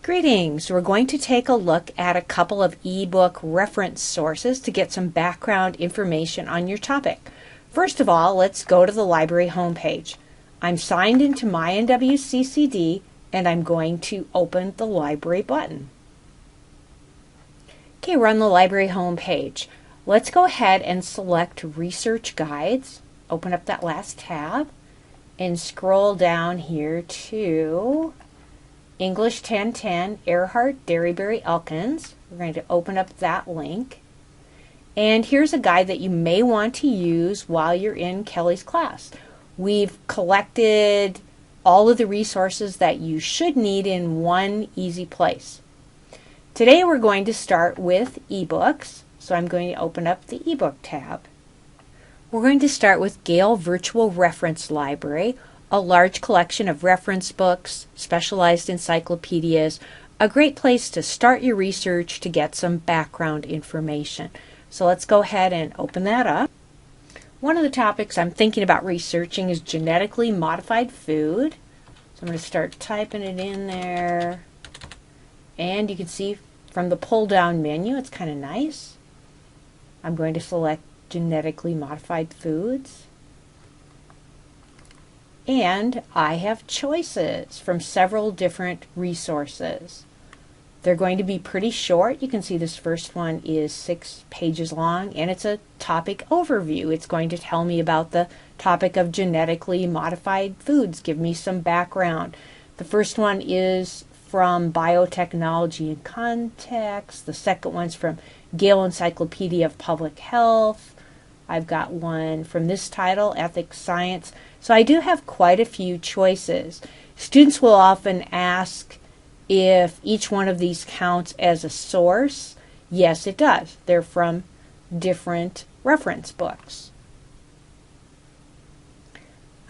Greetings! We're going to take a look at a couple of ebook reference sources to get some background information on your topic. First of all, let's go to the library homepage. I'm signed into my NWCCD and I'm going to open the library button. Okay, we're on the library homepage. Let's go ahead and select Research Guides. Open up that last tab and scroll down here to English 1010, Earhart, Derryberry, Elkins. We're going to open up that link. And here's a guide that you may want to use while you're in Kelly's class. We've collected all of the resources that you should need in one easy place. Today we're going to start with ebooks. So I'm going to open up the ebook tab. We're going to start with Gale Virtual Reference Library, a large collection of reference books, specialized encyclopedias, a great place to start your research to get some background information. So let's go ahead and open that up. One of the topics I'm thinking about researching is genetically modified food. So I'm going to start typing it in there. And you can see from the pull-down menu, it's kind of nice. I'm going to select genetically modified foods. And I have choices from several different resources. They're going to be pretty short. You can see this first one is 6 pages long, and it's a topic overview. It's going to tell me about the topic of genetically modified foods, give me some background. The first one is from Biotechnology and Context. The second one's from Gale Encyclopedia of Public Health. I've got one from this title, Ethics Science. So I do have quite a few choices. Students will often ask if each one of these counts as a source. Yes, it does. They're from different reference books.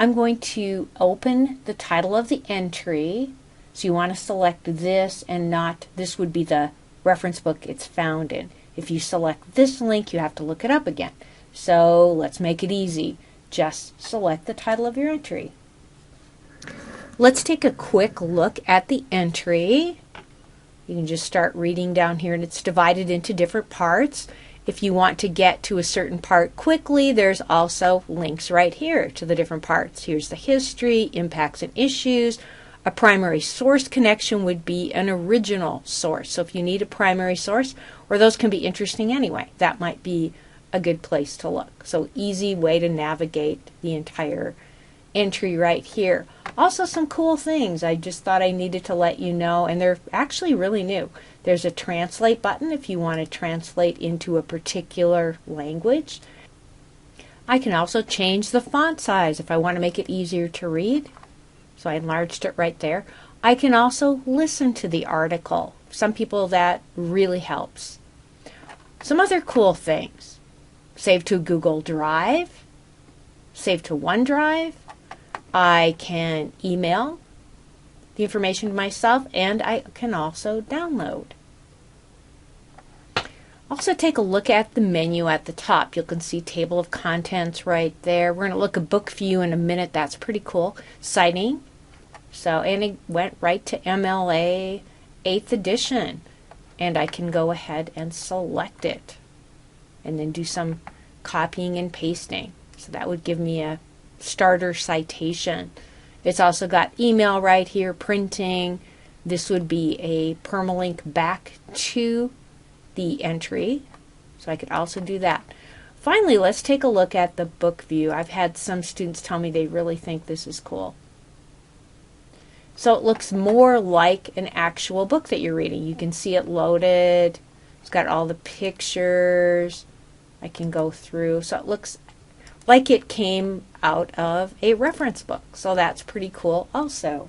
I'm going to open the title of the entry. So you want to select this and not, this would be the reference book it's found in. If you select this link, you have to look it up again. So let's make it easy. Just select the title of your entry. Let's take a quick look at the entry. You can just start reading down here, and it's divided into different parts. If you want to get to a certain part quickly, there's also links right here to the different parts. Here's the history, impacts and issues. A primary source connection would be an original source. So if you need a primary source, or those can be interesting anyway, that might be a good place to look. So easy way to navigate the entire entry right here. Also some cool things I just thought I needed to let you know, and they're actually really new. There's a translate button if you want to translate into a particular language. I can also change the font size if I want to make it easier to read. So I enlarged it right there. I can also listen to the article. Some people that really helps. Some other cool things. Save to Google Drive, save to OneDrive. I can email the information to myself, and I can also download. Also take a look at the menu at the top. You can see table of contents right there. We're going to look at book view in a minute. That's pretty cool. Citing. So, and it went right to MLA 8th edition. And I can go ahead and select it. And then do some copying and pasting. So that would give me a starter citation. It's also got email right here, printing. This would be a permalink back to the entry. So I could also do that. Finally, let's take a look at the book view. I've had some students tell me they really think this is cool. So it looks more like an actual book that you're reading. You can see it loaded. It's got all the pictures. I can go through. So it looks like it came out of a reference book. So that's pretty cool also.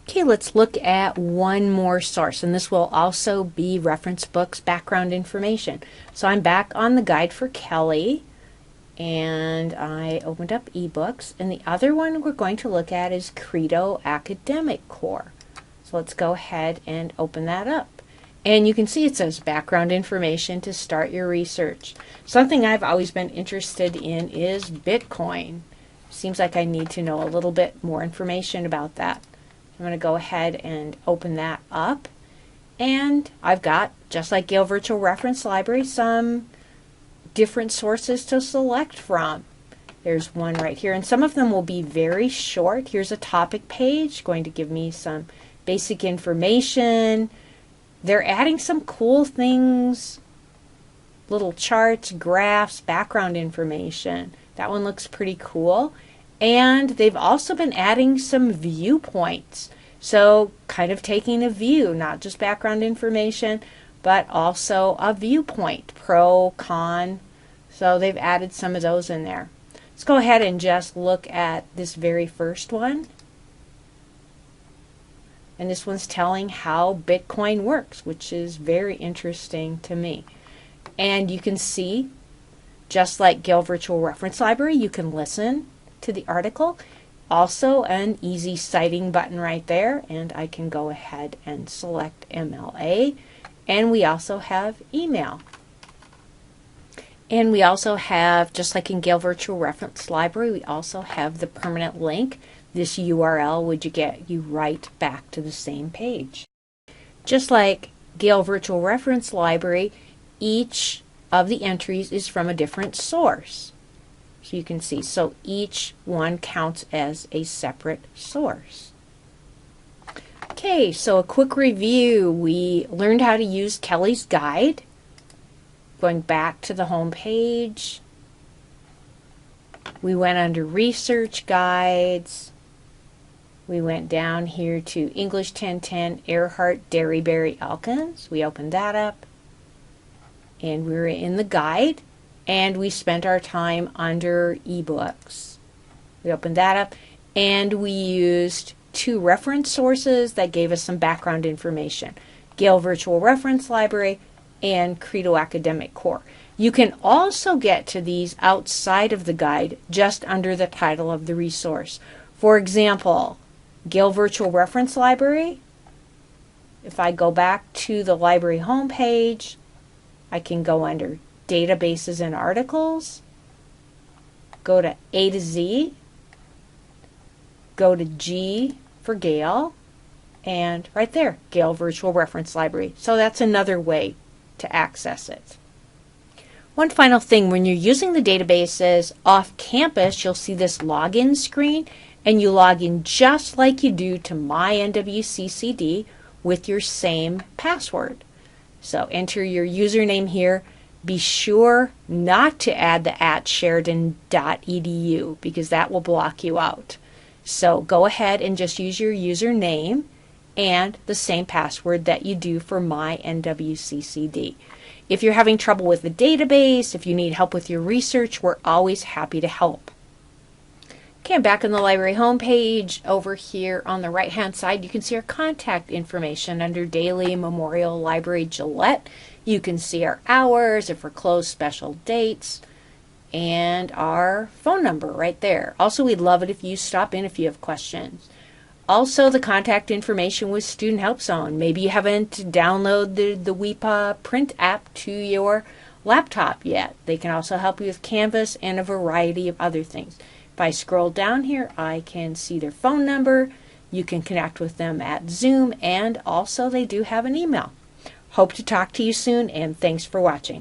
Okay, let's look at one more source, and this will also be reference books background information. So I'm back on the guide for Kelly, and I opened up ebooks, and the other one we're going to look at is Credo Academic Core. So let's go ahead and open that up. And you can see it says background information to start your research. Something I've always been interested in is Bitcoin. Seems like I need to know a little bit more information about that. I'm going to go ahead and open that up. And I've got, just like Gale Virtual Reference Library, some different sources to select from. There's one right here, and some of them will be very short. Here's a topic page going to give me some basic information. They're adding some cool things, little charts, graphs, background information. That one looks pretty cool. And they've also been adding some viewpoints. So kind of taking a view, not just background information, but also a viewpoint, pro, con. So they've added some of those in there. Let's go ahead and just look at this very first one. And this one's telling how Bitcoin works, which is very interesting to me. And you can see, just like Gale Virtual Reference Library, you can listen to the article. Also an easy citing button right there, and I can go ahead and select MLA. And we also have email. And we also have, just like in Gale Virtual Reference Library, we also have the permanent link. This URL would get you right back to the same page. Just like Gale Virtual Reference Library, each of the entries is from a different source. So you can see, so each one counts as a separate source. Okay, so a quick review. We learned how to use Kelly's guide. Going back to the home page, we went under research guides. We went down here to English 1010 Earhart Dairyberry Elkins. We opened that up, and we were in the guide, and we spent our time under ebooks. We opened that up, and we used two reference sources that gave us some background information: Gale Virtual Reference Library and Credo Academic Core. You can also get to these outside of the guide, just under the title of the resource. For example, Gale Virtual Reference Library, if I go back to the library homepage, I can go under Databases and Articles, go to A to Z, go to G for Gale, and right there, Gale Virtual Reference Library. So that's another way to access it. One final thing, when you're using the databases off campus, you'll see this login screen, and you log in just like you do to My NWCCD with your same password. So enter your username here. Be sure not to add the @sheridan.edu because that will block you out. So go ahead and just use your username and the same password that you do for My NWCCD. If you're having trouble with the database, if you need help with your research, we're always happy to help. Okay, I'm back on the library homepage. Over here on the right-hand side, you can see our contact information under Daily Memorial Library Gillette. You can see our hours, if we're closed, special dates, and our phone number right there. Also, we'd love it if you stop in if you have questions. Also, the contact information with Student Help Zone. Maybe you haven't downloaded the WEPA print app to your laptop yet. They can also help you with Canvas and a variety of other things. If I scroll down here, I can see their phone number. You can connect with them at Zoom, and also they do have an email. Hope to talk to you soon, and thanks for watching.